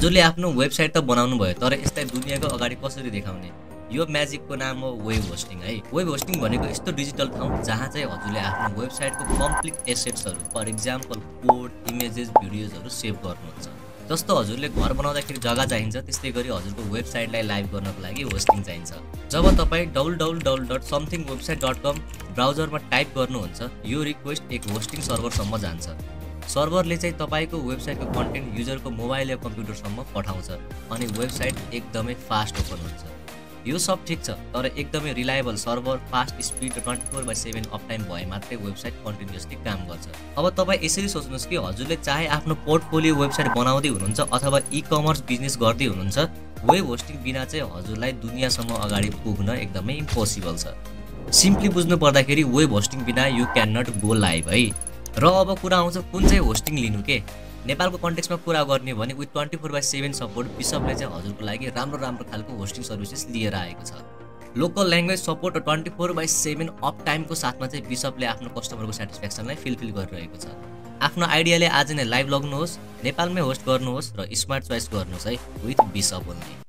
हजुरले आफ्नो वेबसाइट त बनाउनु भयो, तर यसलाई दुनियाँको अगाडि कसरी देखाउने? यो म्याजिकको नाम हो वेब होस्टिङ है। वेब होस्टिङ भनेको यस्तो डिजिटल ठाउँ जहाँ चाहिँ हजुरले आफ्नो वेबसाइटको कम्प्लिट एसेट्सहरू, फर इक्जाम्पल कोड, इमेजेस, भिडियोजहरू सेभ गर्नुहुन्छ। जस्तो हजुरले घर बनाउँदाखेरि जग्गा चाहिन्छ, त्यस्तै गरी हजुरको वेबसाइटलाई लाइभ गर्नको लागि होस्टिङ चाहिन्छ। जब तपाईँ www.somethingwebsite.com ब्राउजरमा टाइप गर्नुहुन्छ, यो रिक्वेस्ट एक होस्टिङ सर्भरसम्म जान्छ। सर्भरले चाहिँ तपाईको वेबसाइटको कन्टेन्ट युजरको मोबाइल या कम्प्युटरसम्म पठाउँछ अनि वेबसाइट एकदमै फास्ट ओपन हुन्छ। यो सब ठिक छ, तर एकदमै रिलायबल सर्भर, फास्ट स्पिड र 24/7 अपटाइम भए मात्रै वेबसाइट कन्टिन्युअसली काम गर्छ। अब तपाईँ यसरी सोच्नुहोस् कि हजुरले चाहे आफ्नो पोर्टफोलियो वेबसाइट बनाउँदै हुनुहुन्छ अथवा ई-कमर्स बिजनेस गर्दै हुनुहुन्छ, वेब होस्टिङ बिना चाहिँ हजुरलाई दुनियाँसम्म अगाडि पुग्न एकदमै इम्पोसिबल छ। सिम्पली बुझ्नु पर्दाखेरि वेब होस्टिङ बिना you can not go live है। र अब कुरा आउँछ कुन चाहिँ होस्टिङ लिनु के? नेपालको कन्टेक्स्टमा कुरा गर्ने भने विथ 24/7 सपोर्ट बिसपले चाहिँ हजुरको लागि राम्रो खालको होस्टिङ सर्भिसेस लिएर आएको छ। लोकल ल्याङ्ग्वेज सपोर्ट र 24/7 अप टाइमको साथमा चाहिँ बिसपले आफ्नो कस्टमरको सेटिस्फ्याक्सनलाई फिल गरिरहेको छ। आफ्नो आइडियाले आज नै लाइभ लग्नुहोस्, नेपालमै होस्ट गर्नुहोस् र स्मार्ट चोइस गर्नुहोस् है विथ बिसप ओन्ली।